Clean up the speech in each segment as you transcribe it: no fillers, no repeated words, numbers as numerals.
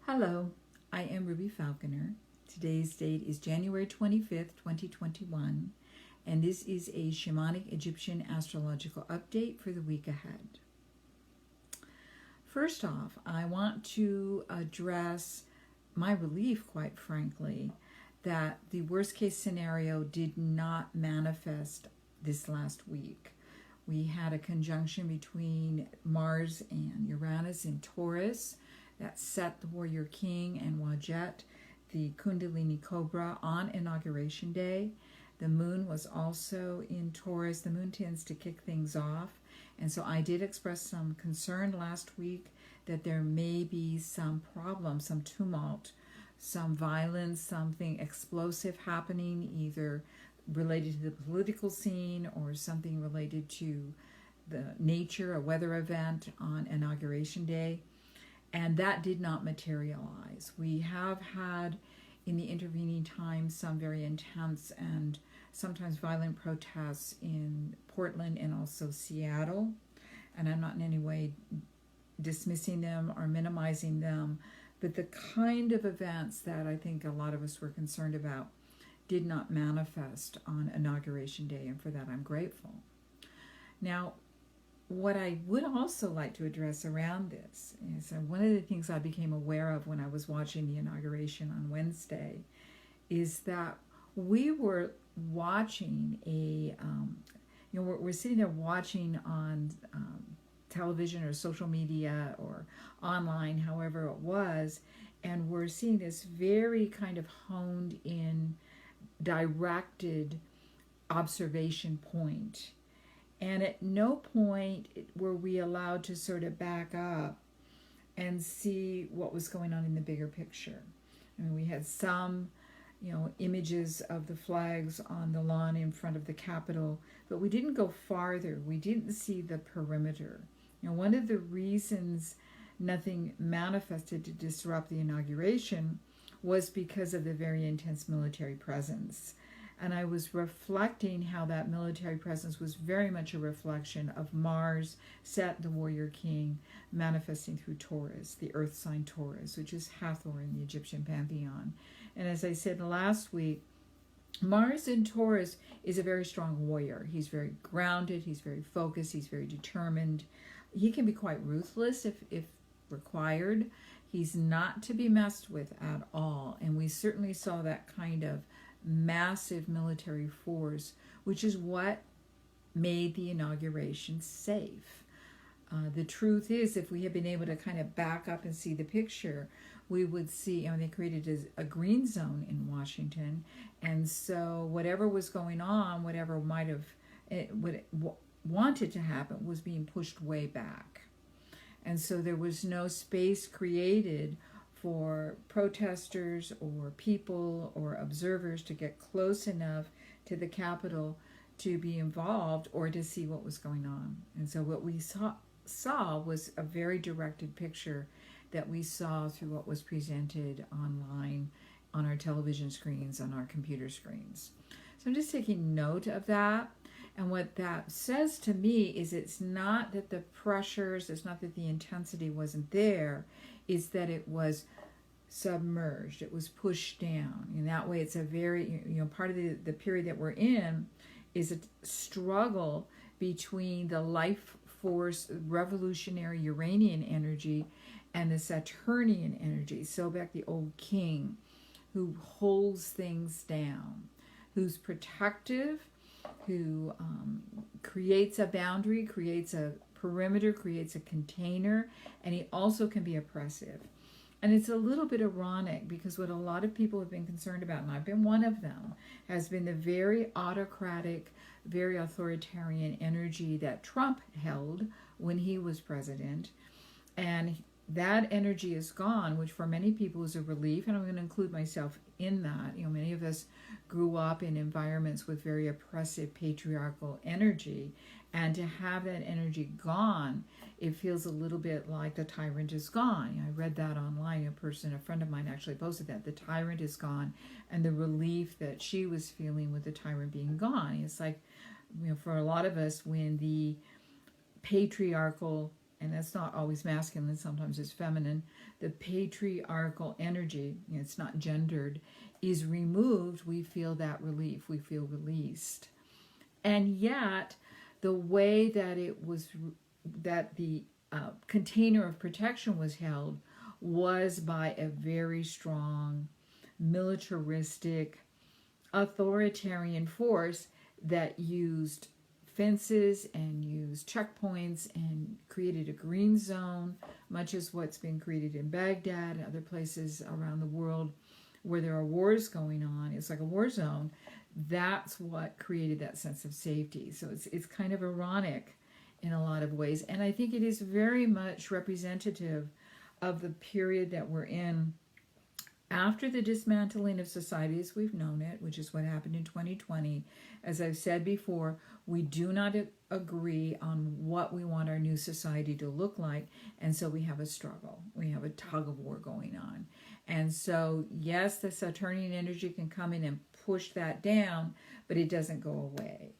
Hello, I am Ruby Falconer. Today's date is January 25th, 2021, and this is a Shamanic Egyptian Astrological update for the week ahead. First off, I want to address my relief, quite frankly, that the worst case scenario did not manifest this last week. We had a conjunction between Mars and Uranus in Taurus that set the Warrior King and Wajet, the Kundalini Cobra, on Inauguration Day. The moon was also in Taurus. The moon tends to kick things off. And so I did express some concern last week that there may be some problem, some tumult, some violence, something explosive happening, either related to the political scene or something related to the nature, a weather event on Inauguration Day. And that did not materialize. We have had in the intervening time some very intense and sometimes violent protests in Portland and also Seattle. And I'm not in any way dismissing them or minimizing them, but the kind of events that I think a lot of us were concerned about did not manifest on Inauguration Day, and for that I'm grateful. Now, what I would also like to address around this is one of the things I became aware of when I was watching the inauguration on Wednesday is that we were watching we're sitting there watching on television or social media or online, however it was, and we're seeing this very kind of honed in, directed observation point. And at no point were we allowed to sort of back up and see what was going on in the bigger picture. I mean, we had some, images of the flags on the lawn in front of the Capitol, but we didn't go farther. We didn't see the perimeter. One of the reasons nothing manifested to disrupt the inauguration was because of the very intense military presence. And I was reflecting how that military presence was very much a reflection of Mars, set the Warrior King, manifesting through Taurus, the earth sign Taurus, which is Hathor in the Egyptian pantheon. And as I said last week, Mars in Taurus is a very strong warrior. He's very grounded, he's very focused, he's very determined. He can be quite ruthless if required. He's not to be messed with at all. And we certainly saw that kind of massive military force, which is what made the inauguration safe. The truth is, if we had been able to kind of back up and see the picture, we would see, they created a green zone in Washington, and so whatever was going on, whatever might have wanted to happen, was being pushed way back. And so there was no space created for protesters or people or observers to get close enough to the Capitol to be involved or to see what was going on. And so what we saw was a very directed picture that we saw through what was presented online, on our television screens, on our computer screens. So I'm just taking note of that. And what that says to me is it's not that the pressures, it's not that the intensity wasn't there, is that it was submerged, it was pushed down. And that way it's a very, part of the period that we're in is a struggle between the life force, revolutionary Uranian energy and the Saturnian energy. So back the old king who holds things down, who's protective, who creates a boundary, creates a perimeter, creates a container, and he also can be oppressive. And it's a little bit ironic because what a lot of people have been concerned about, and I've been one of them, has been the very autocratic, very authoritarian energy that Trump held when he was president. And that energy is gone, which for many people is a relief, and I'm going to include myself in that. Many of us grew up in environments with very oppressive patriarchal energy, and to have that energy gone, it feels a little bit like the tyrant is gone. I read that online. A friend of mine actually posted that. The tyrant is gone, and the relief that she was feeling with the tyrant being gone. It's like, for a lot of us, when the patriarchal and that's not always masculine, sometimes it's feminine, the patriarchal energy, it's not gendered, is removed, we feel that relief, we feel released. And yet, the way that the container of protection was held was by a very strong, militaristic, authoritarian force that used fences and used checkpoints and created a green zone, much as what's been created in Baghdad and other places around the world where there are wars going on. It's like a war zone. That's what created that sense of safety. So it's kind of ironic in a lot of ways. And I think it is very much representative of the period that we're in after the dismantling of society as we've known it, which is what happened in 2020. As I've said before, we do not agree on what we want our new society to look like, and so we have a struggle. We have a tug of war going on. And so, yes, the Saturnian energy can come in and push that down, but it doesn't go away.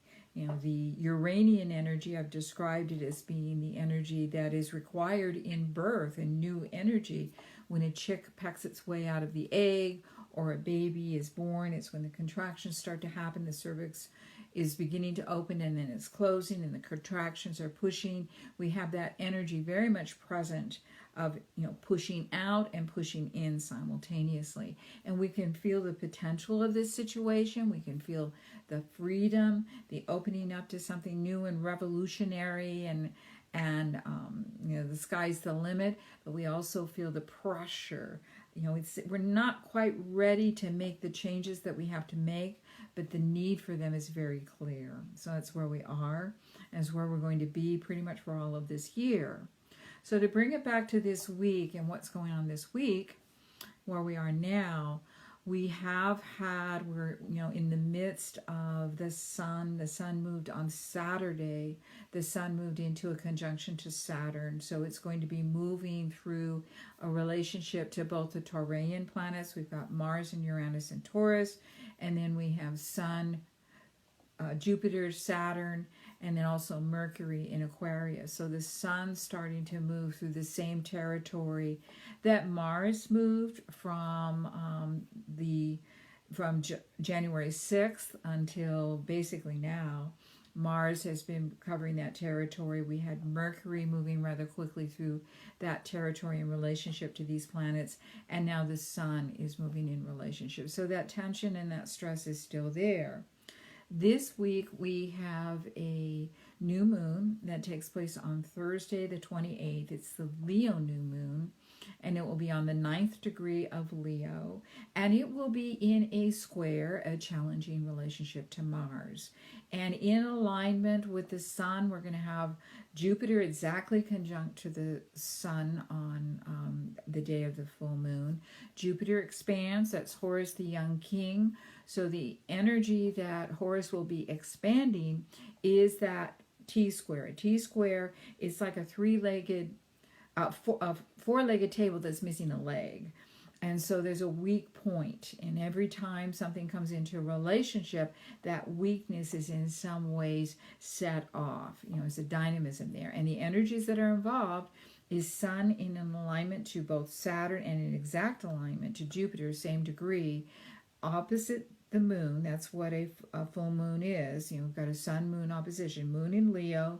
The Uranian energy, I've described it as being the energy that is required in birth and new energy. When a chick pecks its way out of the egg or a baby is born, it's when the contractions start to happen. The cervix is beginning to open and then it's closing and the contractions are pushing. We have that energy very much present of pushing out and pushing in simultaneously. And we can feel the potential of this situation. We can feel the freedom, the opening up to something new and revolutionary, and the sky's the limit. But we also feel the pressure. We're not quite ready to make the changes that we have to make, but the need for them is very clear. So that's where we are, and it's where we're going to be pretty much for all of this year. So to bring it back to this week and what's going on this week, where we are now, we're in the midst of the sun. The sun moved on Saturday. The sun moved into a conjunction to Saturn. So it's going to be moving through a relationship to both the Taurian planets. We've got Mars and Uranus and Taurus. And then we have Sun, Jupiter, Saturn, and then also Mercury in Aquarius. So the sun's starting to move through the same territory that Mars moved from January 6th until basically now. Mars has been covering that territory. We had Mercury moving rather quickly through that territory in relationship to these planets, and now the sun is moving in relationship. So that tension and that stress is still there. This week we have a new moon that takes place on Thursday the 28th. It's the Leo new moon, and it will be on the 9th degree of Leo, and it will be in a square, a challenging relationship to Mars. And in alignment with the sun, we're going to have Jupiter exactly conjunct to the sun on the day of the full moon. Jupiter expands, that's Horus the young king. So the energy that Horus will be expanding is that T-square. A T-square is like a four-legged table that's missing a leg. And so there's a weak point, and every time something comes into a relationship, that weakness is in some ways set off. There's a dynamism there. And the energies that are involved is Sun in an alignment to both Saturn and an exact alignment to Jupiter, same degree, opposite the moon. That's what a full moon is. We've got a Sun-Moon opposition. Moon in Leo,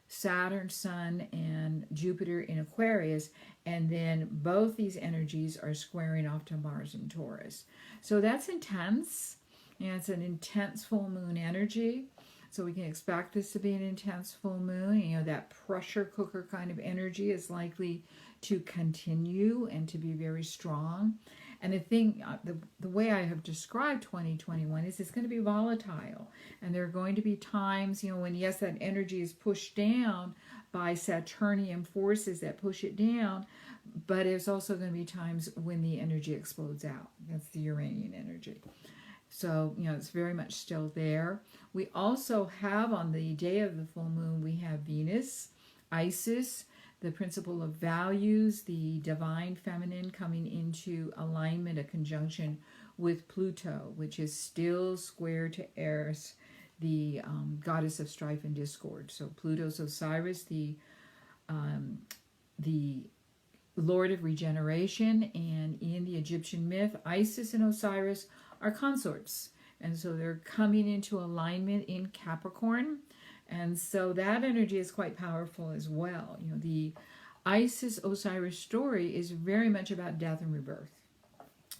Saturn, Sun, and Jupiter in Aquarius, and then both these energies are squaring off to Mars and Taurus. So that's intense. It's an intense full moon energy. So we can expect this to be an intense full moon. That pressure cooker kind of energy is likely to continue and to be very strong. And the thing, the way I have described 2021 is it's going to be volatile. And there are going to be times, when, yes, that energy is pushed down by Saturnian forces that push it down, but there's also going to be times when the energy explodes out. That's the Uranian energy. So, it's very much still there. We also have, on the day of the full moon, we have Venus, Isis, the principle of values, the divine feminine coming into alignment, a conjunction with Pluto, which is still square to Eris, the goddess of strife and discord. So Pluto's Osiris, the the Lord of regeneration, and in the Egyptian myth, Isis and Osiris are consorts, and so they're coming into alignment in Capricorn, and so that energy is quite powerful as well. The Isis-Osiris story is very much about death and rebirth.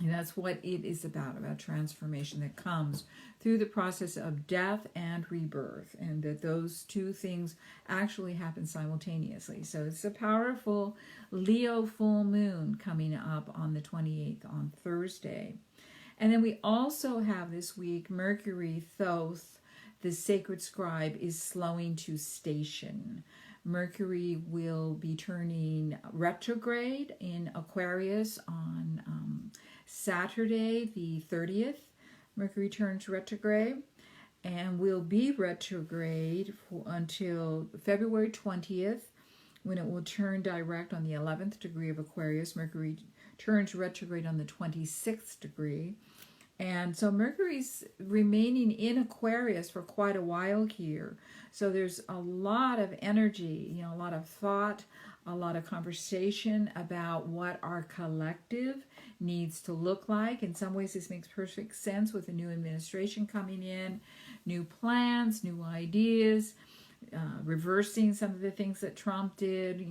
And that's what it is about transformation that comes through the process of death and rebirth, and that those two things actually happen simultaneously. So it's a powerful Leo full moon coming up on the 28th, on Thursday. And then we also have this week Mercury, Thoth, the sacred scribe, is slowing to station. Mercury will be turning retrograde in Aquarius on Saturday the 30th. Mercury turns retrograde and will be retrograde until February 20th, when it will turn direct on the 11th degree of Aquarius. Mercury turns retrograde on the 26th degree. And so Mercury's remaining in Aquarius for quite a while here. So there's a lot of energy, a lot of thought, a lot of conversation about what our collective needs to look like. In some ways, this makes perfect sense with the new administration coming in, new plans, new ideas, reversing some of the things that Trump did,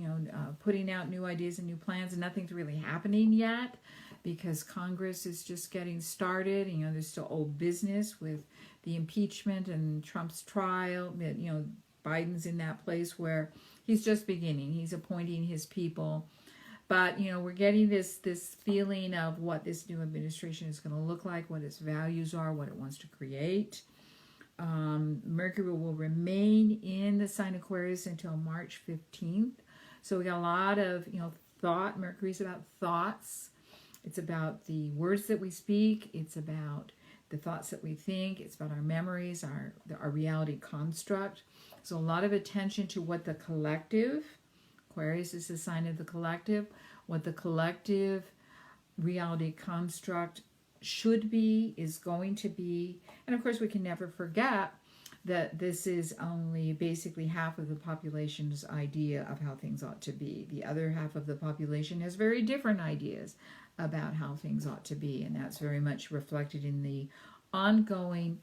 putting out new ideas and new plans, and nothing's really happening yet, because Congress is just getting started. There's still old business with the impeachment and Trump's trial. Biden's in that place where he's just beginning. He's appointing his people. But, we're getting this feeling of what this new administration is going to look like, what its values are, what it wants to create. Mercury will remain in the sign Aquarius until March 15th. So we got a lot of, thought. Mercury's about thoughts. It's about the words that we speak. It's about the thoughts that we think. It's about our memories, our reality construct. So a lot of attention to what the collective, Aquarius is the sign of the collective, what the collective reality construct should be, is going to be. And of course, we can never forget that this is only basically half of the population's idea of how things ought to be. The other half of the population has very different ideas about how things ought to be, and that's very much reflected in the ongoing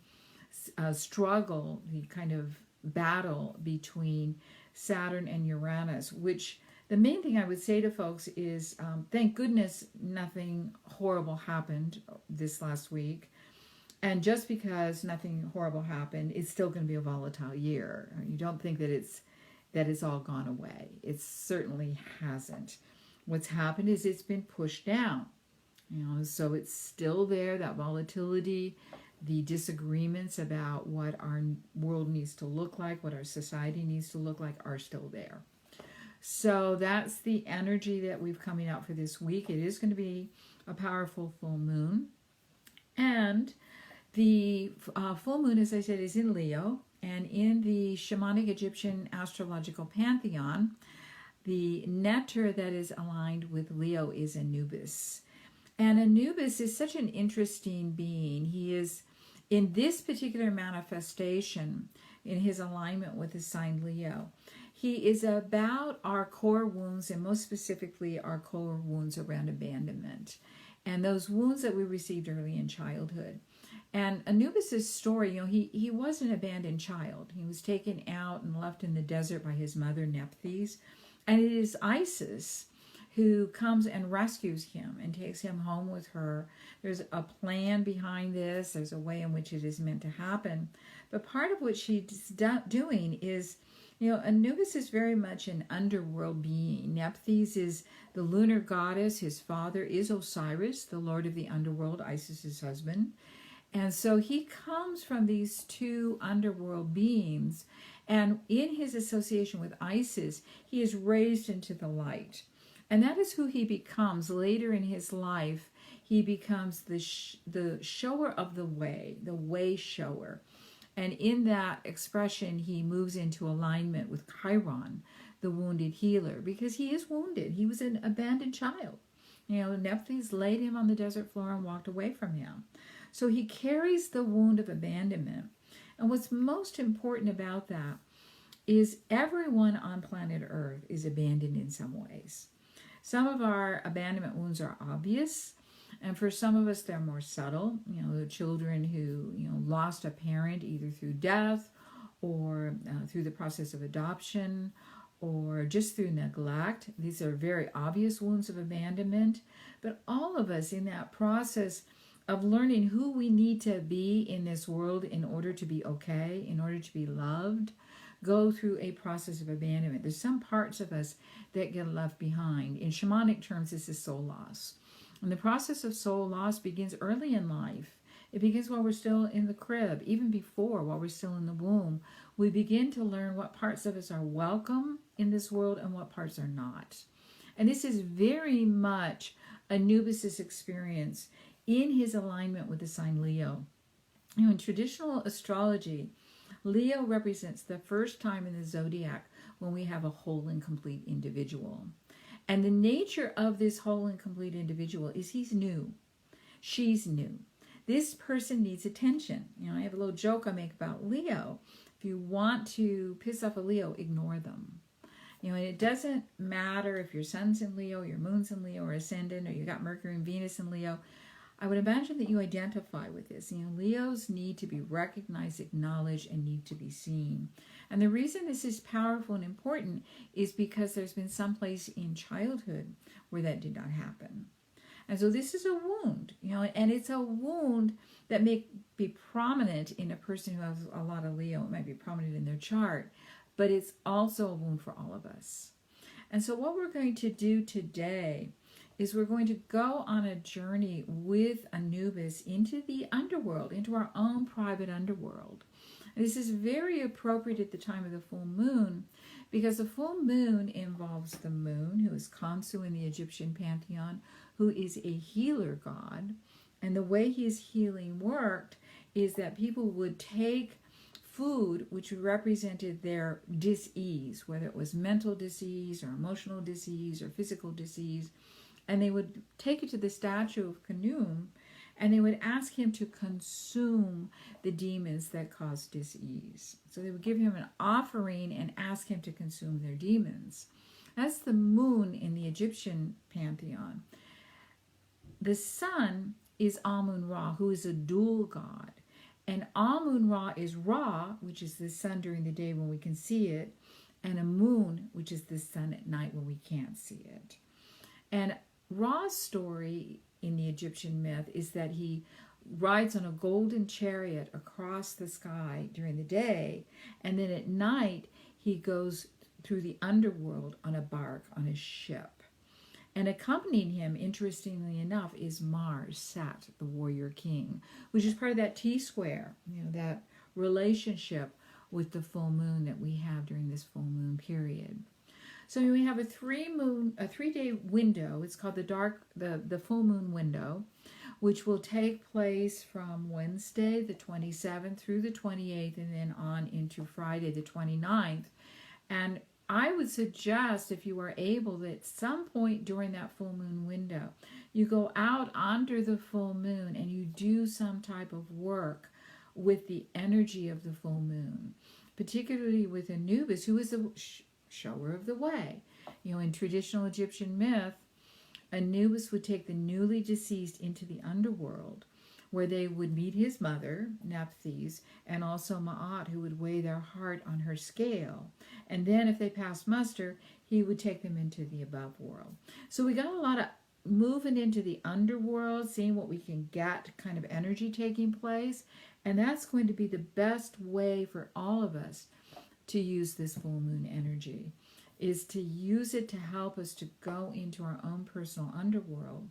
struggle, the kind of battle between Saturn and Uranus, which the main thing I would say to folks is thank goodness nothing horrible happened this last week. And just because nothing horrible happened, it's still going to be a volatile year. You don't think that it's all gone away. It certainly hasn't. What's happened is it's been pushed down. So it's still there, that volatility, the disagreements about what our world needs to look like, what our society needs to look like, are still there. So that's the energy that we've coming out for this week. It is going to be a powerful full moon. And the full moon, as I said, is in Leo. And in the Shamanic Egyptian Astrological pantheon, the nectar that is aligned with Leo is Anubis. And Anubis is such an interesting being. He is, in this particular manifestation, in his alignment with the sign Leo, he is about our core wounds, and most specifically our core wounds around abandonment and those wounds that we received early in childhood. And Anubis's story, he was an abandoned child. He was taken out and left in the desert by his mother, Nephthys. And it is Isis who comes and rescues him and takes him home with her. There's a plan behind this. There's a way in which it is meant to happen. But part of what she's doing is, Anubis is very much an underworld being. Nephthys is the lunar goddess. His father is Osiris, the lord of the underworld, Isis's husband. And so he comes from these two underworld beings. And in his association with Isis, he is raised into the light. And that is who he becomes later in his life. He becomes the shower of the way shower. And in that expression, he moves into alignment with Chiron, the wounded healer, because he is wounded. He was an abandoned child. Nephthys laid him on the desert floor and walked away from him. So he carries the wound of abandonment. And what's most important about that is everyone on planet Earth is abandoned in some ways. Some of our abandonment wounds are obvious, and for some of us they're more subtle. The children who lost a parent either through death or through the process of adoption or just through neglect. These are very obvious wounds of abandonment. But all of us in that process of learning who we need to be in this world in order to be okay, in order to be loved, go through a process of abandonment. There's some parts of us that get left behind. In shamanic terms, this is soul loss. And the process of soul loss begins early in life. It begins while we're still in the crib, even before, while we're still in the womb. We begin to learn what parts of us are welcome in this world and what parts are not. And this is very much Anubis' experience in his alignment with the sign Leo. In traditional astrology, Leo represents the first time in the zodiac when we have a whole and complete individual. And the nature of this whole and complete individual is he's new. She's new. This person needs attention. I have a little joke I make about Leo. If you want to piss off a Leo, ignore them. And it doesn't matter if your sun's in Leo, your moon's in Leo, or ascendant, or you got Mercury and Venus in Leo. I would imagine that you identify with this. Leos need to be recognized, acknowledged, and need to be seen. And the reason this is powerful and important is because there's been some place in childhood where that did not happen. And so this is a wound, and it's a wound that may be prominent in a person who has a lot of Leo. It might be prominent in their chart, but it's also a wound for all of us. And so what we're going to do today is we're going to go on a journey with Anubis into the underworld, into our own private underworld. And this is very appropriate at the time of the full moon, because the full moon involves the moon, who is Khonsu in the Egyptian pantheon, who is a healer god. And the way his healing worked is that people would take food which represented their dis-ease, whether it was mental disease or emotional disease or physical disease, and they would take it to the statue of Khnum, and they would ask him to consume the demons that caused dis-ease. So they would give him an offering and ask him to consume their demons. That's the moon in the Egyptian pantheon. The sun is Amun-Ra, who is a dual god. And Amun-Ra is Ra, which is the sun during the day when we can see it, and a moon, which is the sun at night when we can't see it. And Ra's story in the Egyptian myth is that he rides on a golden chariot across the sky during the day, and then at night he goes through the underworld on a bark, on a ship. And accompanying him, interestingly enough, is Mars, Sat, the warrior king, which is part of that T-square, that relationship with the full moon that we have during this full moon period. So we have a 3-day window. It's called the full moon window, which will take place from Wednesday the 27th through the 28th, and then on into Friday the 29th. And I would suggest, if you are able, that at some point during that full moon window, you go out under the full moon and you do some type of work with the energy of the full moon, particularly with Anubis, who is the shower of the way. In traditional Egyptian myth, Anubis would take the newly deceased into the underworld, where they would meet his mother, Nephthys, and also Ma'at, who would weigh their heart on her scale. And then if they passed muster, he would take them into the above world. So we got a lot of moving into the underworld, seeing what we can get, kind of energy taking place. And that's going to be the best way for all of us to use this full moon energy, is to use it to help us to go into our own personal underworld,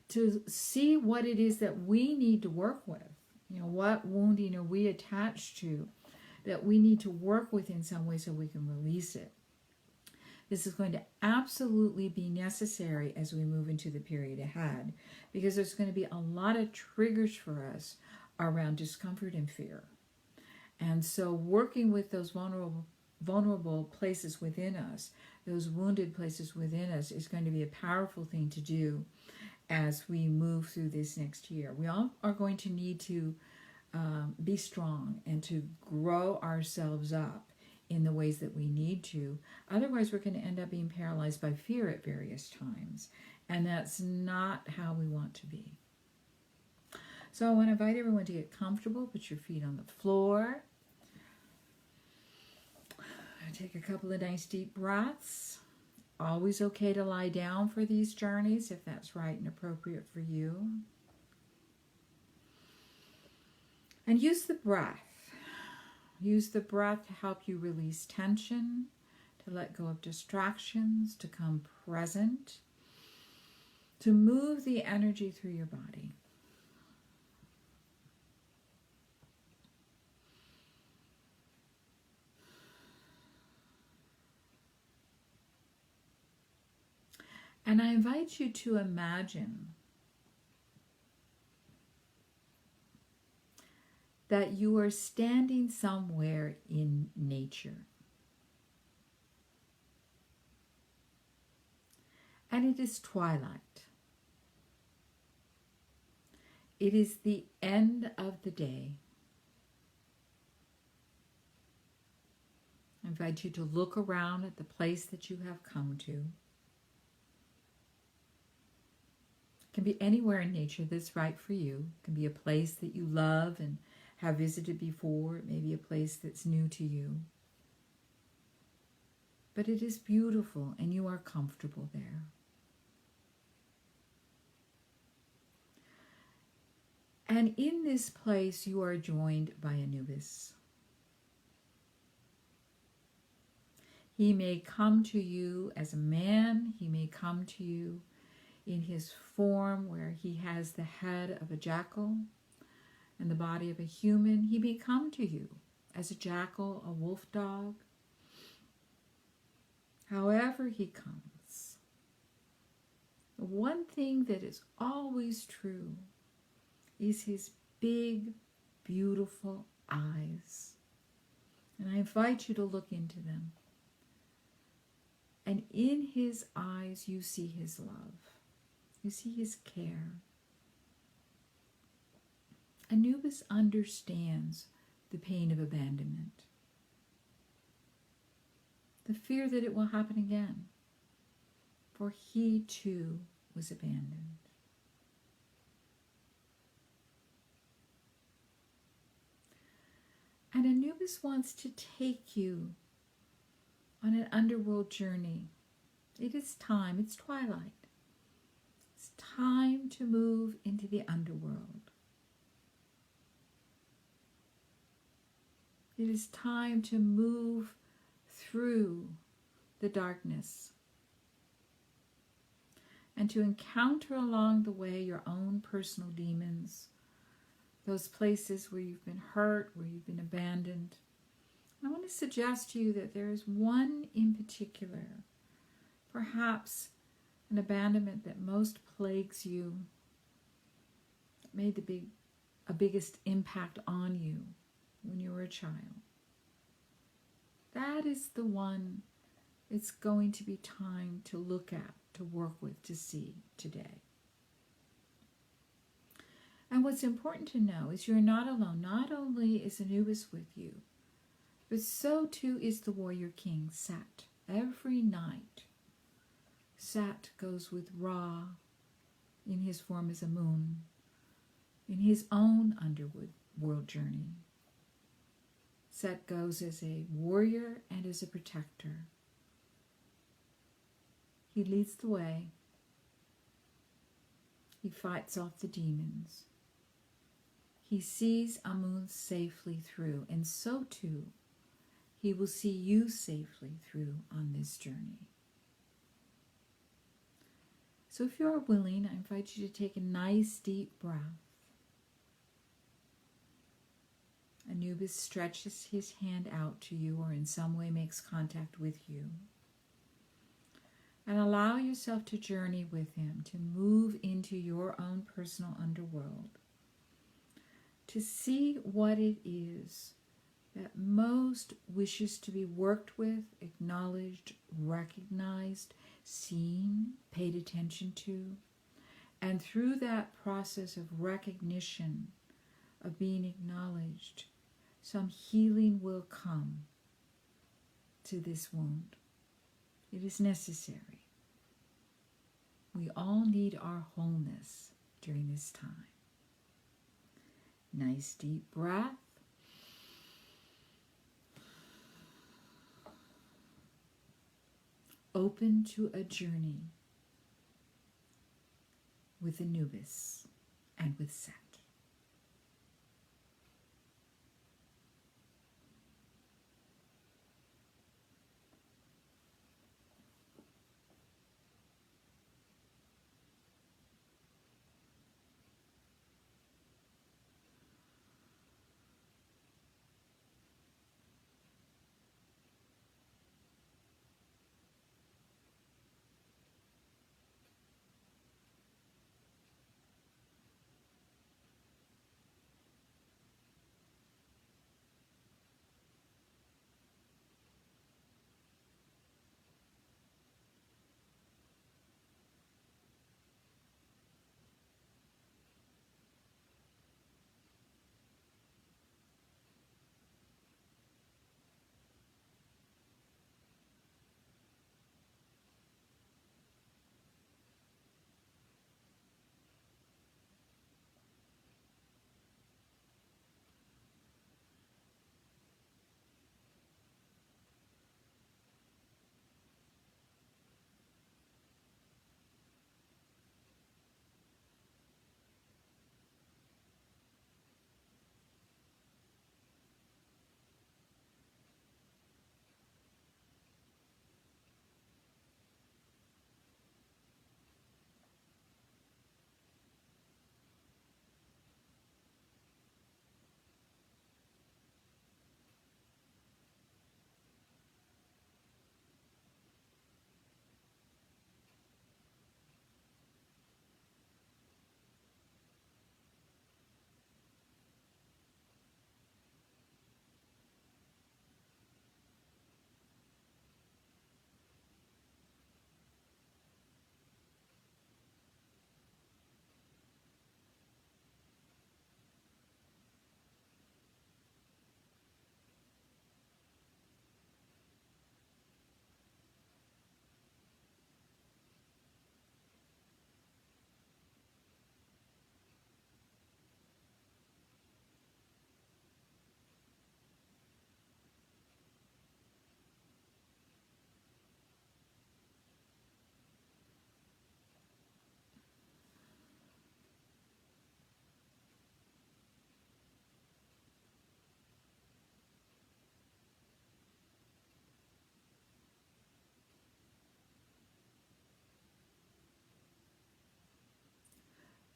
to see what it is that we need to work with. What wounding are we attached to that we need to work with in some way so we can release it. This is going to absolutely be necessary as we move into the period ahead, because there's going to be a lot of triggers for us around discomfort and fear. And so working with those vulnerable places within us, those wounded places within us, is going to be a powerful thing to do as we move through this next year. We all are going to need to be strong and to grow ourselves up in the ways that we need to. Otherwise, we're going to end up being paralyzed by fear at various times. And that's not how we want to be. So I want to invite everyone to get comfortable. Put your feet on the floor. Take a couple of nice deep breaths. Always okay to lie down for these journeys if that's right and appropriate for you. And use the breath. Use the breath to help you release tension, to let go of distractions, to come present, to move the energy through your body. And I invite you to imagine that you are standing somewhere in nature. And it is twilight. It is the end of the day. I invite you to look around at the place that you have come to. It can be anywhere in nature that's right for you. It can be a place that you love and have visited before. It may be a place that's new to you. But it is beautiful and you are comfortable there. And in this place you are joined by Anubis. He may come to you as a man. He may come to you in his form where he has the head of a jackal and the body of a human. He may come to you as a jackal, a wolf dog. However he comes, the one thing that is always true is his big, beautiful eyes. And I invite you to look into them. And in his eyes, you see his love. You see his care. Anubis understands the pain of abandonment. The fear that it will happen again. For he too was abandoned. And Anubis wants to take you on an underworld journey. It is time. It's twilight. It's time to move into the underworld. It is time to move through the darkness and to encounter along the way your own personal demons, those places where you've been hurt, where you've been abandoned. I want to suggest to you that there is one in particular, perhaps an abandonment that most plagues you, that made a biggest impact on you when you were a child. That is the one it's going to be time to look at, to work with, to see today. And what's important to know is you're not alone. Not only is Anubis with you, but so too is the warrior king, Set. Every night, Set goes with Ra in his form as a moon, in his own underworld journey. Set goes as a warrior and as a protector. He leads the way. He fights off the demons. He sees Amun safely through, and so too, he will see you safely through on this journey. So if you are willing, I invite you to take a nice deep breath. Anubis stretches his hand out to you or in some way makes contact with you. And allow yourself to journey with him, to move into your own personal underworld, to see what it is that most wishes to be worked with, acknowledged, recognized, seen, paid attention to. And through that process of recognition, of being acknowledged, some healing will come. to this wound. It is necessary. We all need our wholeness during this time. Nice deep breath. Open to a journey with Anubis and with Set.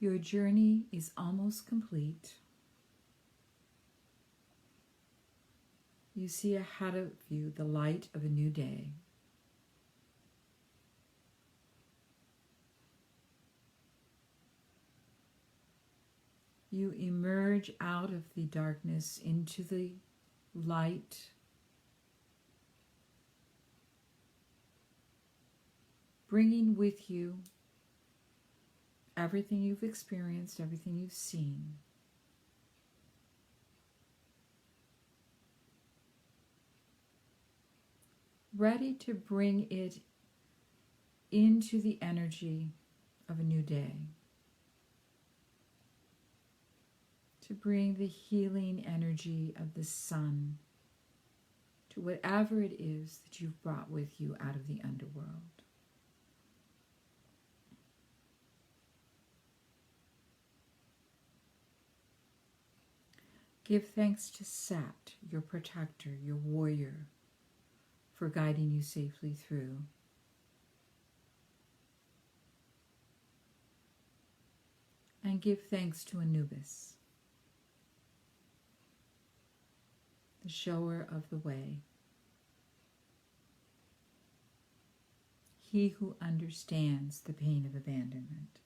Your journey is almost complete. You see ahead of you the light of a new day. You emerge out of the darkness into the light. Bringing with you everything you've experienced, everything you've seen. Ready to bring it into the energy of a new day. To bring the healing energy of the sun to whatever it is that you've brought with you out of the underworld. Give thanks to Set, your protector, your warrior, for guiding you safely through. And give thanks to Anubis, the shower of the way. He who understands the pain of abandonment.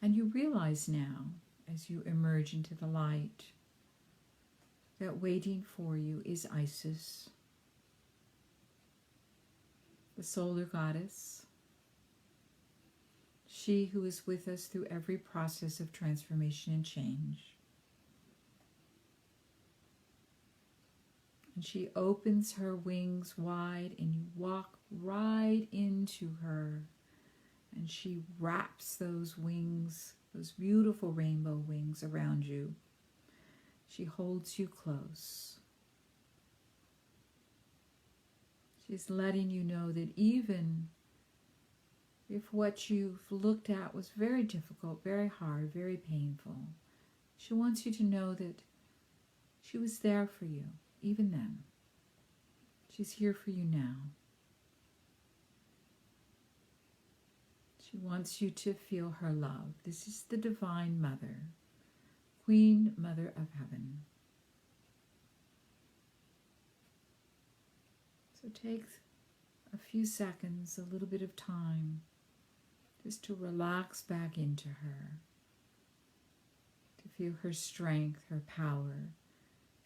And you realize now, as you emerge into the light, that waiting for you is Isis, the solar goddess. She who is with us through every process of transformation and change. And she opens her wings wide, and you walk right into her. And she wraps those wings, those beautiful rainbow wings around you. She holds you close. She's letting you know that even if what you've looked at was very difficult, very hard, very painful, she wants you to know that she was there for you, even then. She's here for you now. She wants you to feel her love. This is the Divine Mother, Queen Mother of Heaven. So take a few seconds, a little bit of time, just to relax back into her, to feel her strength, her power,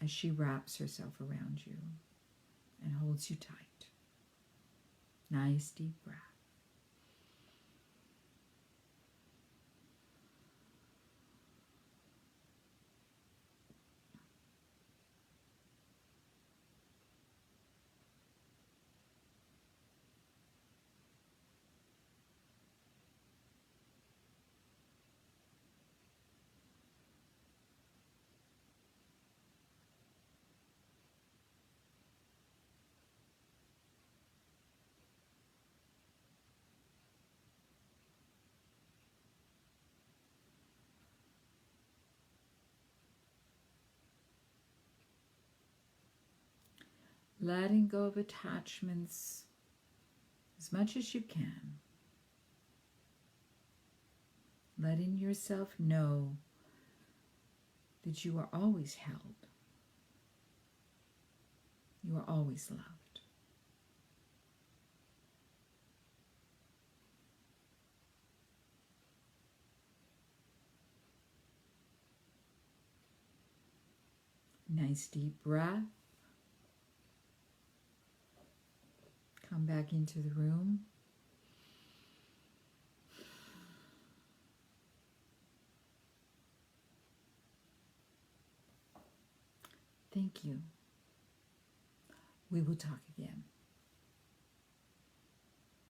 as she wraps herself around you and holds you tight. Nice deep breath. Letting go of attachments as much as you can. Letting yourself know that you are always held. You are always loved. Nice deep breath. Come back into the room. Thank you. We will talk again.